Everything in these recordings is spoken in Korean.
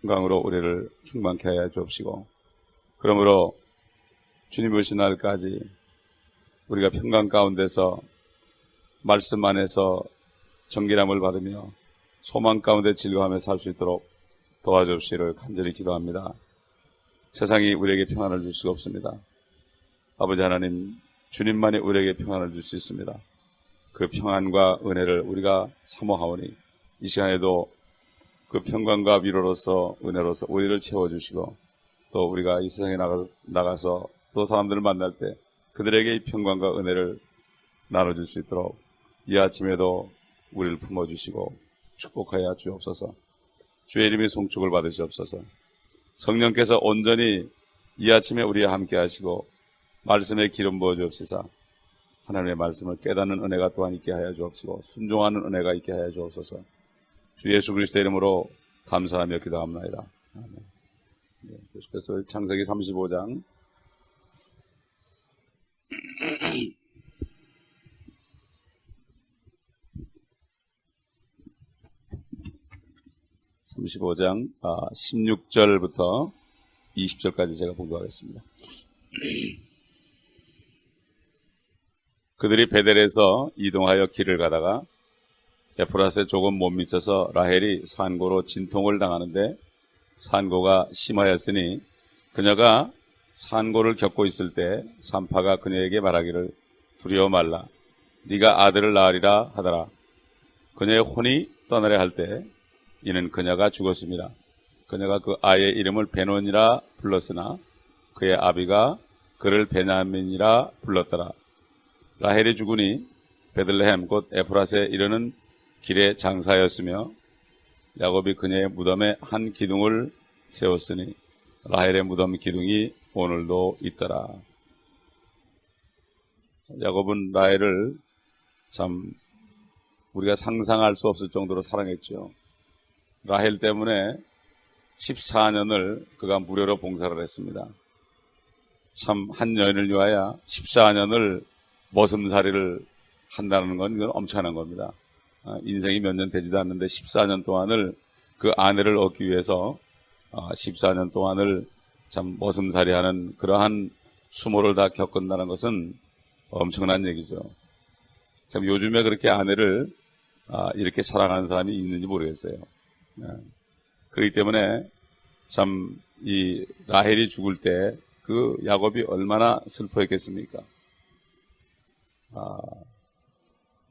평강으로 우리를 충만케 하여 주옵시고, 그러므로 주님 오신 날까지 우리가 평강 가운데서 말씀 안에서 정결함을 받으며 소망 가운데 즐거워하며 살 수 있도록 도와주옵시기를 간절히 기도합니다. 세상이 우리에게 평안을 줄 수가 없습니다. 아버지 하나님, 주님만이 우리에게 평안을 줄 수 있습니다. 그 평안과 은혜를 우리가 사모하오니 이 시간에도 그 평강과 위로로서 은혜로서 우리를 채워주시고, 또 우리가 이 세상에 나가서 또 사람들을 만날 때 그들에게 이 평강과 은혜를 나눠줄 수 있도록 이 아침에도 우리를 품어주시고 축복하여 주옵소서. 주의 이름이 송축을 받으시옵소서. 성령께서 온전히 이 아침에 우리와 함께 하시고 말씀에 기름 부어 주옵소서. 하나님의 말씀을 깨닫는 은혜가 또한 있게 하여 주옵시고 순종하는 은혜가 있게 하여 주옵소서. 주 예수 그리스도의 이름으로 감사하며 기도합니다. 아멘. 네, 계속해서 창세기 35장 16절부터 20절까지 제가 봉독하겠습니다. 그들이 베델에서 이동하여 길을 가다가 에프라스에 조금 못 미쳐서 라헬이 산고로 진통을 당하는데 산고가 심하였으니 그녀가 산고를 겪고 있을 때 산파가 그녀에게 말하기를 두려워 말라. 네가 아들을 낳으리라 하더라. 그녀의 혼이 떠나려 할 때 이는 그녀가 죽었습니다. 그녀가 그 아이의 이름을 베논이라 불렀으나 그의 아비가 그를 베냐민이라 불렀더라. 라헬이 죽으니 베들레헴 곧 에프라스에 이르는 길에 장사하였으며 야곱이 그녀의 무덤에 한 기둥을 세웠으니 라헬의 무덤 기둥이 오늘도 있더라. 야곱은 라헬을 참 우리가 상상할 수 없을 정도로 사랑했죠. 라헬 때문에 14년을 그가 무료로 봉사를 했습니다. 참 한 여인을 위하여 14년을 머슴살이를 한다는 건 이건 엄청난 겁니다. 인생이 몇 년 되지도 않는데 14년 동안을 그 아내를 얻기 위해서 14년 동안을 참 머슴살이하는 그러한 수모를 다 겪는다는 것은 엄청난 얘기죠. 참 요즘에 그렇게 아내를 이렇게 사랑하는 사람이 있는지 모르겠어요. 그렇기 때문에 참 이 라헬이 죽을 때 그 야곱이 얼마나 슬퍼했겠습니까?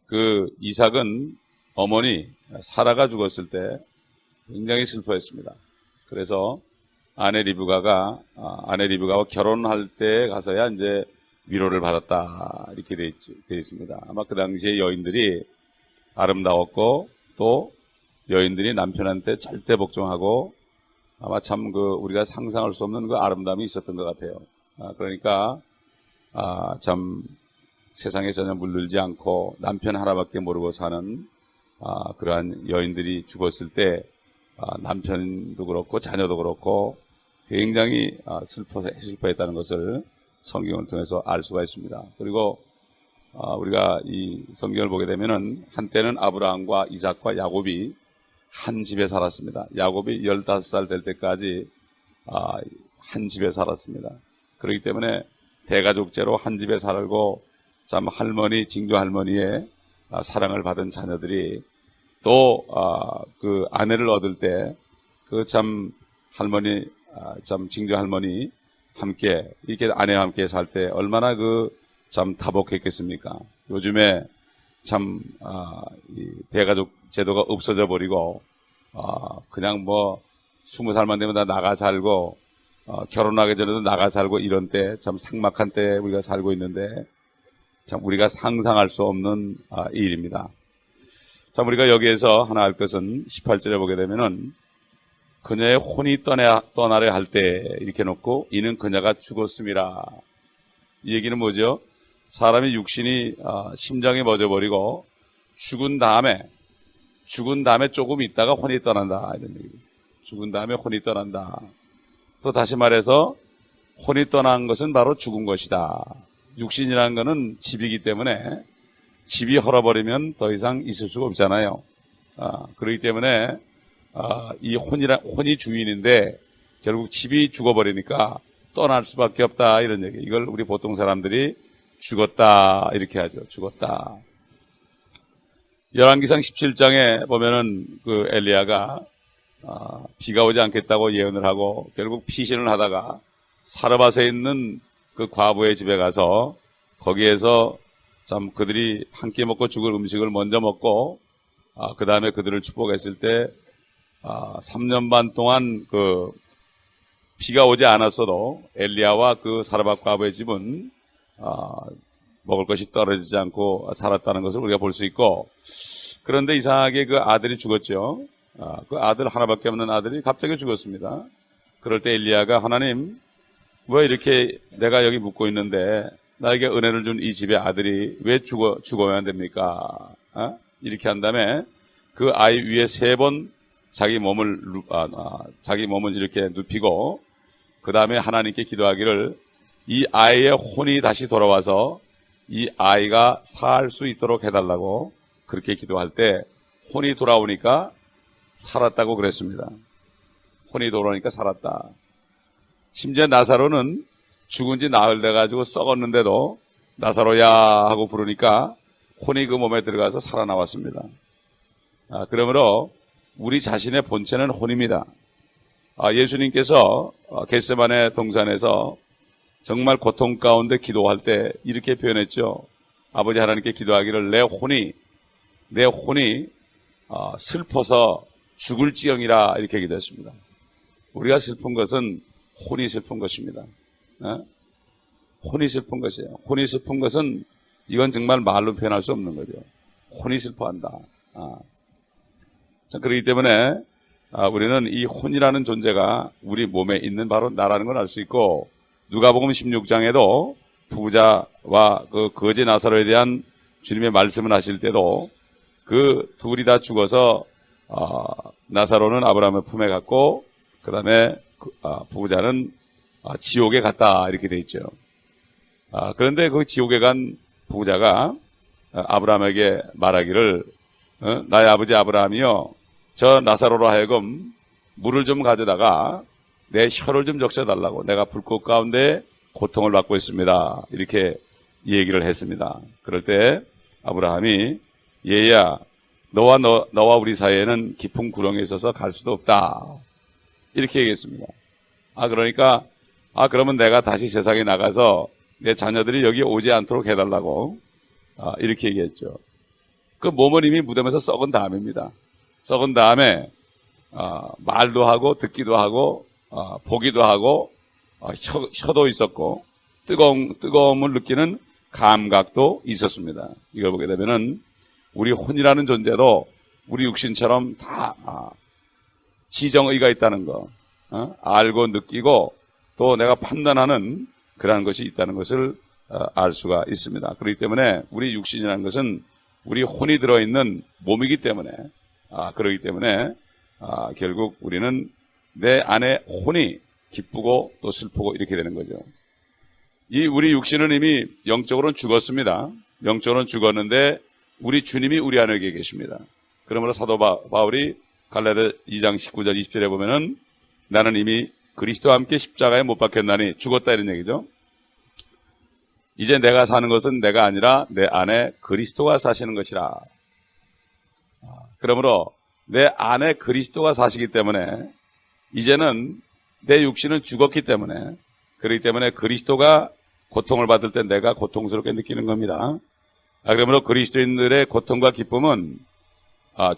그 이삭은 어머니 사라가 죽었을 때 굉장히 슬퍼했습니다. 그래서 아내 리브가와 결혼할 때 가서야 이제 위로를 받았다 이렇게 돼 있습니다. 아마 그 당시에 여인들이 아름다웠고 또 여인들이 남편한테 절대 복종하고 아마 참 우리가 상상할 수 없는 그 아름다움이 있었던 것 같아요. 그러니까 참 세상에 전혀 물들지 않고 남편 하나밖에 모르고 사는 그러한 여인들이 죽었을 때 남편도 그렇고 자녀도 그렇고 굉장히 슬퍼했다는 것을 성경을 통해서 알 수가 있습니다. 그리고 우리가 이 성경을 보게 되면은 한때는 아브라함과 이삭과 야곱이 한 집에 살았습니다. 야곱이 15살 될 때까지 한 집에 살았습니다. 그렇기 때문에 대가족제로 한 집에 살고 참 징조 할머니의 사랑을 받은 자녀들이 또 그 아내를 얻을 때 그 참 할머니 참 징조 할머니 함께 이렇게 아내와 함께 살 때 얼마나 참 다복했겠습니까? 요즘에 참 이 대가족 제도가 없어져 버리고 그냥 20살만 되면 다 나가 살고 결혼하기 전에도 나가 살고 이런 때 참 삭막한 때 우리가 살고 있는데 참 우리가 상상할 수 없는 일입니다. 참 우리가 여기에서 하나 알 것은 18절에 보게 되면은 그녀의 혼이 떠나려 할 때 이렇게 놓고 이는 그녀가 죽었음이라. 이 얘기는 뭐죠? 사람이 육신이 심장이 멎어버리고 죽은 다음에 조금 있다가 혼이 떠난다 이런 얘기입니다. 죽은 다음에 혼이 떠난다. 또 다시 말해서 혼이 떠난 것은 바로 죽은 것이다. 육신이라는 것은 집이기 때문에 집이 헐어버리면 더 이상 있을 수가 없잖아요. 그렇기 때문에 이 혼이 주인인데 결국 집이 죽어버리니까 떠날 수밖에 없다 이런 얘기. 이걸 우리 보통 사람들이 죽었다 이렇게 하죠. 죽었다. 열왕기상 17장에 보면은 그 엘리야가 비가 오지 않겠다고 예언을 하고 결국 피신을 하다가 사르밧에 있는 그 과부의 집에 가서 거기에서 참 그들이 한 끼 먹고 죽을 음식을 먼저 먹고 그 다음에 그들을 축복했을 때 3년 반 동안 그 비가 오지 않았어도 엘리야와 그 사르밧 과부의 집은 먹을 것이 떨어지지 않고 살았다는 것을 우리가 볼 수 있고, 그런데 이상하게 그 아들이 죽었죠. 그 아들 하나밖에 없는 아들이 갑자기 죽었습니다. 그럴 때 엘리야가 하나님 왜 이렇게 내가 여기 묵고 있는데 나에게 은혜를 준 이 집의 아들이 왜 죽어야 됩니까? 이렇게 한 다음에 그 아이 위에 3번 자기 몸을 이렇게 눕히고 그 다음에 하나님께 기도하기를 이 아이의 혼이 다시 돌아와서 이 아이가 살 수 있도록 해달라고 그렇게 기도할 때 혼이 돌아오니까 살았다고 그랬습니다. 혼이 돌아오니까 살았다. 심지어 나사로는 죽은 지 나흘 돼가지고 썩었는데도 나사로야 하고 부르니까 혼이 그 몸에 들어가서 살아나왔습니다. 그러므로 우리 자신의 본체는 혼입니다. 예수님께서 겟세마네 동산에서 정말 고통 가운데 기도할 때 이렇게 표현했죠. 아버지 하나님께 기도하기를 내 혼이 슬퍼서 죽을지언이라 이렇게 기도했습니다. 우리가 슬픈 것은 혼이 슬픈 것입니다. 혼이 슬픈 것이에요. 혼이 슬픈 것은 이건 정말 말로 표현할 수 없는 거죠. 혼이 슬퍼한다. 자, 그렇기 때문에 우리는 이 혼이라는 존재가 우리 몸에 있는 바로 나라는 걸 알 수 있고, 누가복음 16장에도 부자와 그 거지 나사로에 대한 주님의 말씀을 하실 때도 그 둘이 다 죽어서 나사로는 아브라함의 품에 갔고 그 다음에 부자는 지옥에 갔다 이렇게 돼 있죠. 그런데 그 지옥에 간 부자가 아브라함에게 말하기를 나의 아버지 아브라함이요, 저 나사로로 하여금 물을 좀 가져다가 내 혀를 좀 적셔달라고, 내가 불꽃 가운데 고통을 받고 있습니다. 이렇게 얘기를 했습니다. 그럴 때 아브라함이 얘야, 너와 우리 사이에는 깊은 구렁이 있어서 갈 수도 없다. 이렇게 얘기했습니다. 그러니까 그러면 내가 다시 세상에 나가서 내 자녀들이 여기 오지 않도록 해달라고 이렇게 얘기했죠. 그 몸은 이미 무덤에서 썩은 다음입니다. 썩은 다음에 말도 하고 듣기도 하고 보기도 하고 혀도 있었고 뜨거움을 느끼는 감각도 있었습니다. 이걸 보게 되면은 우리 혼이라는 존재도 우리 육신처럼 다 지정의가 있다는 거, 알고 느끼고 또 내가 판단하는 그러한 것이 있다는 것을 알 수가 있습니다. 그렇기 때문에 우리 육신이라는 것은 우리 혼이 들어있는 몸이기 때문에 그렇기 때문에 결국 우리는 내 안에 혼이 기쁘고 또 슬프고 이렇게 되는 거죠. 이 우리 육신은 이미 영적으로는 죽었습니다. 영적으로는 죽었는데 우리 주님이 우리 안에 계십니다. 그러므로 사도 바울이 갈라디아 2장 19절 20절에 보면은 나는 이미 그리스도와 함께 십자가에 못 박혔나니 죽었다 이런 얘기죠. 이제 내가 사는 것은 내가 아니라 내 안에 그리스도가 사시는 것이라. 그러므로 내 안에 그리스도가 사시기 때문에 이제는 내 육신은 죽었기 때문에, 그렇기 때문에 그리스도가 고통을 받을 때 내가 고통스럽게 느끼는 겁니다. 그러므로 그리스도인들의 고통과 기쁨은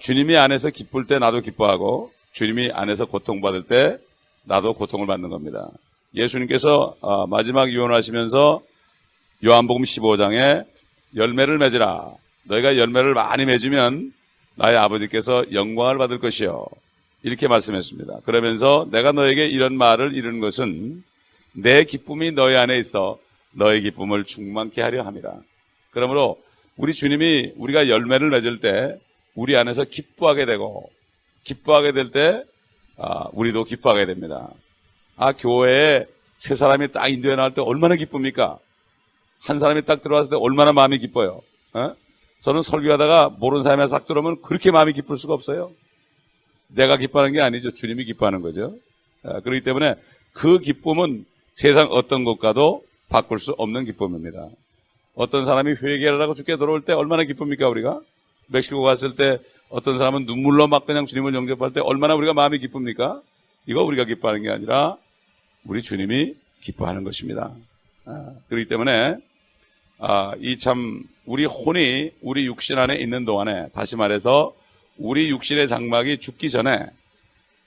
주님이 안에서 기쁠 때 나도 기뻐하고 주님이 안에서 고통받을 때 나도 고통을 받는 겁니다. 예수님께서 마지막 유언하시면서 요한복음 15장에 열매를 맺으라. 너희가 열매를 많이 맺으면 나의 아버지께서 영광을 받을 것이요. 이렇게 말씀했습니다. 그러면서 내가 너에게 이런 말을 이루는 것은 내 기쁨이 너희 안에 있어 너의 기쁨을 충만케 하려 함이라. 그러므로 우리 주님이 우리가 열매를 맺을 때 우리 안에서 기뻐하게 되고, 기뻐하게 될 때 우리도 기뻐하게 됩니다. 교회에 세 사람이 딱 인도에 나올 때 얼마나 기쁩니까? 한 사람이 딱 들어왔을 때 얼마나 마음이 기뻐요. 저는 설교하다가 모르는 사람이 싹 들어오면 그렇게 마음이 기쁠 수가 없어요. 내가 기뻐하는 게 아니죠. 주님이 기뻐하는 거죠. 그렇기 때문에 그 기쁨은 세상 어떤 것과도 바꿀 수 없는 기쁨입니다. 어떤 사람이 회개를 하고 죽게 들어올 때 얼마나 기쁩니까, 우리가? 멕시코 갔을 때 어떤 사람은 눈물로 막 그냥 주님을 영접할 때 얼마나 우리가 마음이 기쁩니까? 이거 우리가 기뻐하는 게 아니라 우리 주님이 기뻐하는 것입니다. 그렇기 때문에 우리 혼이 우리 육신 안에 있는 동안에, 다시 말해서 우리 육신의 장막이 죽기 전에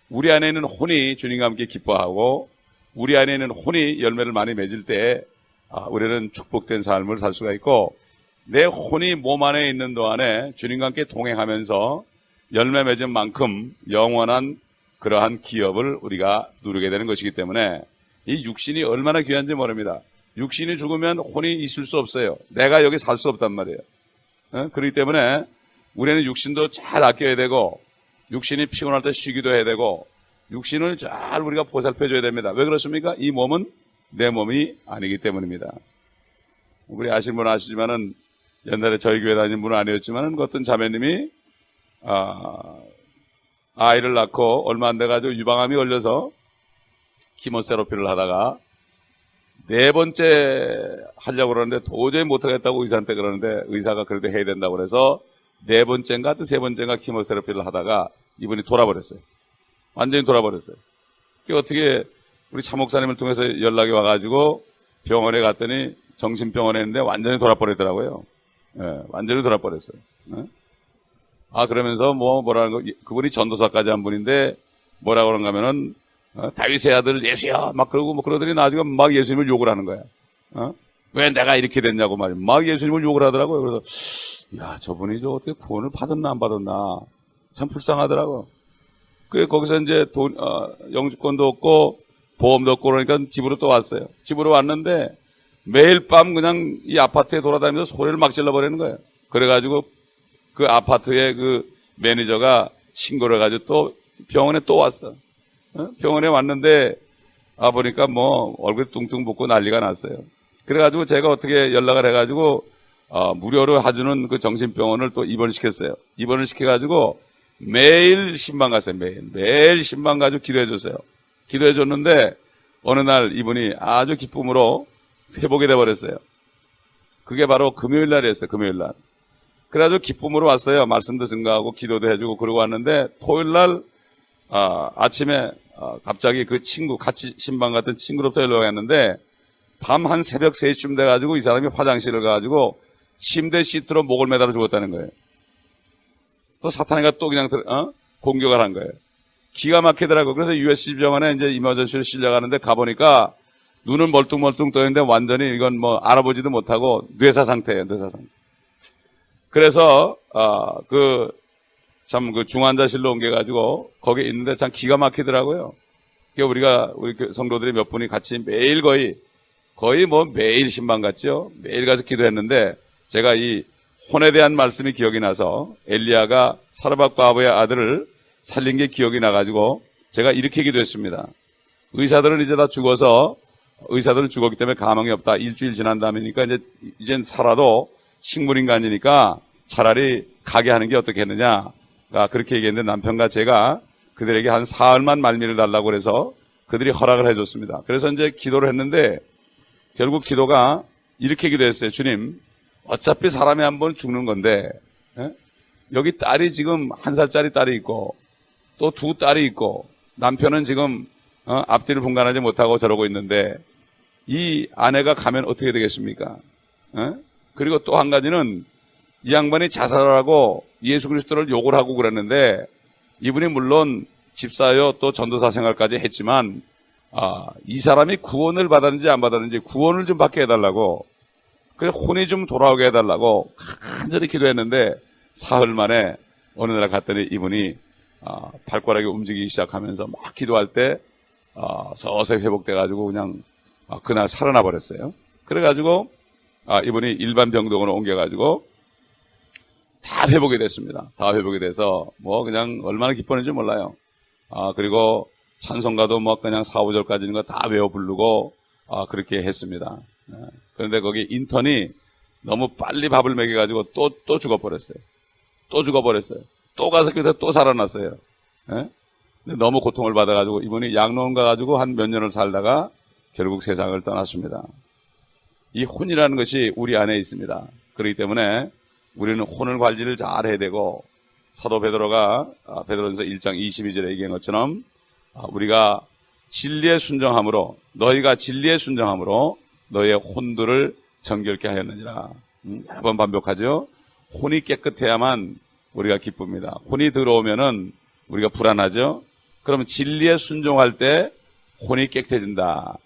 우리 안에 있는 혼이 주님과 함께 기뻐하고 우리 안에 있는 혼이 열매를 많이 맺을 때 우리는 축복된 삶을 살 수가 있고, 내 혼이 몸 안에 있는 동안에 주님과 함께 동행하면서 열매 맺은 만큼 영원한 그러한 기업을 우리가 누리게 되는 것이기 때문에 이 육신이 얼마나 귀한지 모릅니다. 육신이 죽으면 혼이 있을 수 없어요. 내가 여기 살 수 없단 말이에요. 그렇기 때문에 우리는 육신도 잘 아껴야 되고, 육신이 피곤할 때 쉬기도 해야 되고, 육신을 잘 우리가 보살펴줘야 됩니다. 왜 그렇습니까? 이 몸은 내 몸이 아니기 때문입니다. 우리 아시는 분은 아시지만은, 옛날에 저희 교회 다니는 분은 아니었지만은, 그 어떤 자매님이 아이를 낳고 얼마 안 돼가지고 유방암이 걸려서 키모세라피를 하다가 네 번째 하려고 그러는데 도저히 못하겠다고 의사한테 그러는데, 의사가 그래도 해야 된다고 그래서 네 번째인가 세 번째인가 키모세라피를 하다가 이분이 돌아버렸어요. 완전히 돌아버렸어요. 어떻게 우리 차 목사님을 통해서 연락이 와가지고 병원에 갔더니, 정신병원에 있는데 완전히 돌아버리더라고요. 완전히 돌아버렸어요. 그러면서 뭐라는 거, 그분이 전도사까지 한 분인데 뭐라고 그런가 하면은 다윗의 아들 예수야 막 그러고 그러더니 나중에 막 예수님을 욕을 하는 거야. 왜 내가 이렇게 됐냐고 말이야. 막 예수님을 욕을 하더라고요. 그래서 야, 저분이 어떻게 구원을 받았나 안 받았나 참 불쌍하더라고. 거기서 이제 영주권도 없고 보험도 없고 그러니까 집으로 또 왔어요. 집으로 왔는데 매일 밤 그냥 이 아파트에 돌아다니면서 소리를 막 질러버리는 거예요. 그래가지고 그 아파트의 그 매니저가 신고를 해가지고 또 병원에 또 왔어. 병원에 왔는데 보니까 얼굴 뚱뚱 붓고 난리가 났어요. 그래가지고 제가 어떻게 연락을 해가지고 무료로 해주는 그 정신병원을 또 입원시켰어요. 입원을 시켜가지고 매일 신방 갔어요. 매일 신방 가지고 기도해줬어요. 기도해줬는데 어느 날 이분이 아주 기쁨으로 회복이 돼버렸어요. 그게 바로 금요일 날이었어요. 금요일 날. 그래가지고 기쁨으로 왔어요. 말씀도 증가하고 기도도 해주고 그러고 왔는데, 토요일 날 아침에 갑자기 그 친구, 같이 신방 갔던 친구로부터 연락이 왔는데, 밤 한 새벽 3시쯤 돼가지고 이 사람이 화장실을 가가지고 침대 시트로 목을 매달아 죽었다는 거예요. 또 사탄이가 또 그냥 공격을 한 거예요. 기가 막히더라고요. 그래서 USC 병원에 이제 이머전시를 실려가는데 가보니까 눈은 멀뚱멀뚱 떠있는데 완전히 이건 알아보지도 못하고 뇌사 상태예요. 뇌사 상태. 그래서 그 중환자실로 옮겨가지고 거기 있는데 참 기가 막히더라고요. 그러니까 우리 성도들이 몇 분이 같이 매일 거의 매일 신방 갔죠. 매일 가서 기도했는데, 제가 이 혼에 대한 말씀이 기억이 나서 엘리야가 사르밧 과부의 아들을 살린 게 기억이 나가지고 제가 이렇게 기도했습니다. 의사들은 이제 다 죽어서, 의사들은 죽었기 때문에 가망이 없다. 일주일 지난 다음이니까 이젠 살아도 식물인간이니까 차라리 가게 하는 게 어떻겠느냐. 그렇게 얘기했는데 남편과 제가 그들에게 한 사흘만 말미를 달라고 그래서 그들이 허락을 해줬습니다. 그래서 이제 기도를 했는데, 결국 기도가 이렇게 기도했어요. 주님, 어차피 사람이 한 번 죽는 건데, 여기 딸이 지금 1살짜리 딸이 있고 또 2딸이 있고 남편은 지금 앞뒤를 분간하지 못하고 저러고 있는데, 이 아내가 가면 어떻게 되겠습니까? 그리고 또 한 가지는, 이 양반이 자살하고 예수 그리스도를 욕을 하고 그랬는데, 이분이 물론 집사여 또 전도사 생활까지 했지만 이 사람이 구원을 받았는지 안 받았는지 구원을 좀 받게 해달라고, 그래서 혼이 좀 돌아오게 해달라고 간절히 기도했는데, 사흘 만에 어느 날 갔더니 이분이 발가락이 움직이기 시작하면서 막 기도할 때 서서히 회복돼가지고 그냥 그날 살아나 버렸어요. 그래가지고 이분이 일반 병동으로 옮겨가지고 다 회복이 됐습니다. 다 회복이 돼서 그냥 얼마나 기뻤는지 몰라요. 그리고 찬송가도 그냥 4, 5절까지는 거 다 외워 부르고 그렇게 했습니다. 그런데 거기 인턴이 너무 빨리 밥을 먹여가지고 또 죽어버렸어요. 또 죽어버렸어요. 또 가서 기도해 또 살아났어요. 예? 근데 너무 고통을 받아가지고 이분이 양로원 가가지고 한 몇 년을 살다가 결국 세상을 떠났습니다. 이 혼이라는 것이 우리 안에 있습니다. 그렇기 때문에 우리는 혼을 관리를 잘 해야 되고, 사도 베드로가 베드로전서 1장 22절에 얘기한 것처럼 우리가 진리에 순종함으로, 너희가 진리에 순종함으로 너희의 혼들을 정결케 하였느니라. 한번 반복하죠. 혼이 깨끗해야만 우리가 기쁩니다. 혼이 들어오면은 우리가 불안하죠. 그러면 진리에 순종할 때 혼이 깨끗해진다.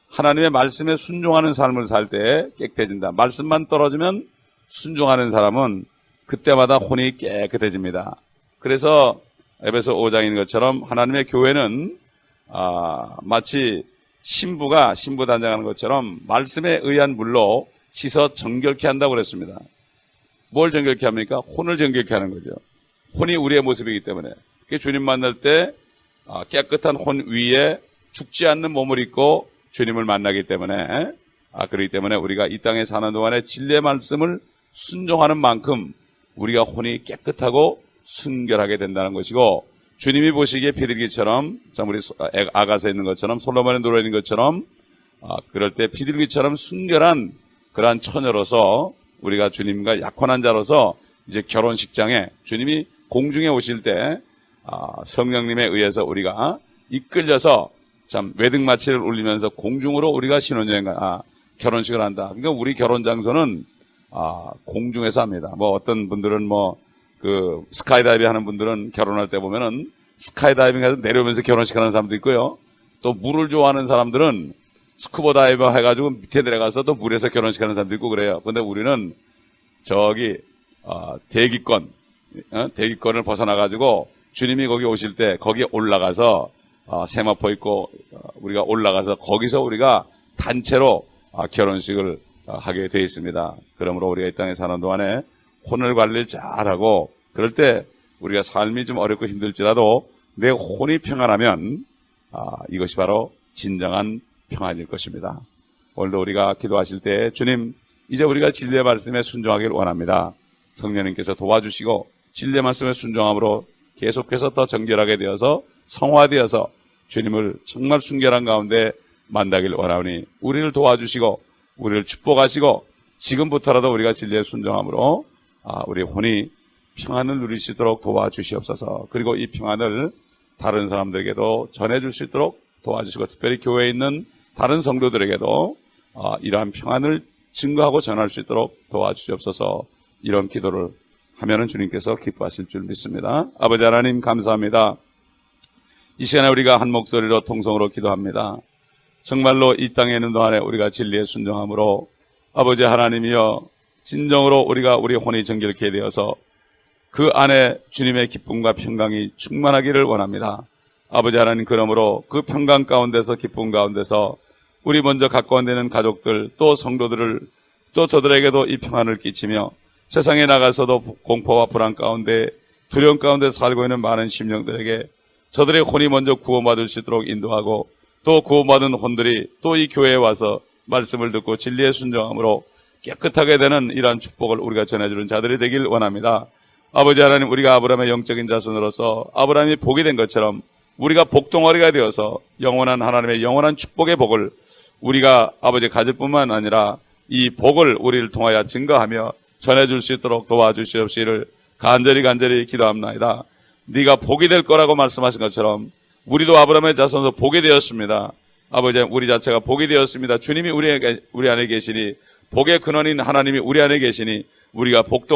하나님의 말씀에 순종하는 삶을 살 때 깨끗해진다. 말씀만 떨어지면 순종하는 사람은 그때마다 혼이 깨끗해집니다. 그래서 에베소 5장인 것처럼 하나님의 교회는 마치 신부가 신부 단장하는 것처럼 말씀에 의한 물로 씻어 정결케 한다고 그랬습니다. 뭘 정결케 합니까? 혼을 정결케 하는 거죠. 혼이 우리의 모습이기 때문에. 주님 만날 때 깨끗한 혼 위에 죽지 않는 몸을 입고 주님을 만나기 때문에, 그렇기 때문에 우리가 이 땅에 사는 동안에 진리의 말씀을 순종하는 만큼 우리가 혼이 깨끗하고 순결하게 된다는 것이고, 주님이 보시기에 비둘기처럼, 우리 아가서에 있는 것처럼, 솔로몬의 노래에 있는 것처럼, 그럴 때 비둘기처럼 순결한 그러한 처녀로서 우리가 주님과 약혼한 자로서 이제 결혼식장에 주님이 공중에 오실 때 성령님에 의해서 우리가 이끌려서 참 외등마치를 울리면서 공중으로 우리가 신혼여행 결혼식을 한다. 그러니까 우리 결혼 장소는 공중에서 합니다. 뭐 어떤 분들은 스카이다이빙 하는 분들은 결혼할 때 보면은 스카이다이빙해서 내려오면서 결혼식 하는 사람도 있고요. 또 물을 좋아하는 사람들은 스쿠버 다이버 해가지고 밑에 내려가서 또 물에서 결혼식 하는 사람도 있고 그래요. 근데 우리는 저기 대기권을 벗어나가지고 주님이 거기 오실 때 거기에 올라가서 세마포 있고 우리가 올라가서 거기서 우리가 단체로 결혼식을 하게 되어 있습니다. 그러므로 우리가 이 땅에 사는 동안에 혼을 관리를 잘하고, 그럴 때 우리가 삶이 좀 어렵고 힘들지라도 내 혼이 평안하면 이것이 바로 진정한 평안일 것입니다. 오늘도 우리가 기도하실 때 주님, 이제 우리가 진리의 말씀에 순종하기를 원합니다. 성령님께서 도와주시고 진리의 말씀에 순종함으로 계속해서 더 정결하게 되어서 성화되어서 주님을 정말 순결한 가운데 만나길 원하오니 우리를 도와주시고 우리를 축복하시고 지금부터라도 우리가 진리에 순종함으로 우리 혼이 평안을 누릴 수 있도록 도와주시옵소서. 그리고 이 평안을 다른 사람들에게도 전해줄 수 있도록 도와주시고, 특별히 교회에 있는 다른 성도들에게도 이러한 평안을 증거하고 전할 수 있도록 도와주시옵소서. 이런 기도를 하면은 주님께서 기뻐하실 줄 믿습니다. 아버지 하나님 감사합니다. 이 시간에 우리가 한 목소리로 통성으로 기도합니다. 정말로 이 땅에 있는 동안에 우리가 진리에 순종함으로 아버지 하나님이여 진정으로 우리가 우리 혼이 정결케 되어서 그 안에 주님의 기쁨과 평강이 충만하기를 원합니다. 아버지 하나님, 그러므로 그 평강 가운데서 기쁨 가운데서 우리 먼저 가까운 데는 가족들 또 성도들을 또 저들에게도 이 평안을 끼치며 세상에 나가서도 공포와 불안 가운데 두려움 가운데 살고 있는 많은 심령들에게 저들의 혼이 먼저 구원받을 수 있도록 인도하고, 또 구원받은 혼들이 또 이 교회에 와서 말씀을 듣고 진리에 순종함으로 깨끗하게 되는 이러한 축복을 우리가 전해주는 자들이 되길 원합니다. 아버지 하나님, 우리가 아브라함의 영적인 자손으로서 아브라함이 복이 된 것처럼 우리가 복덩어리가 되어서 영원한 하나님의 영원한 축복의 복을 우리가 아버지 가질 뿐만 아니라 이 복을 우리를 통하여 증거하며 전해줄 수 있도록 도와주시옵시기를 간절히 기도합나이다. 네가 복이 될 거라고 말씀하신 것처럼 우리도 아브라함의 자손으로 복이 되었습니다. 아버지, 우리 자체가 복이 되었습니다. 주님이 우리 안에 계시니, 복의 근원인 하나님이 우리 안에 계시니 우리가 복덩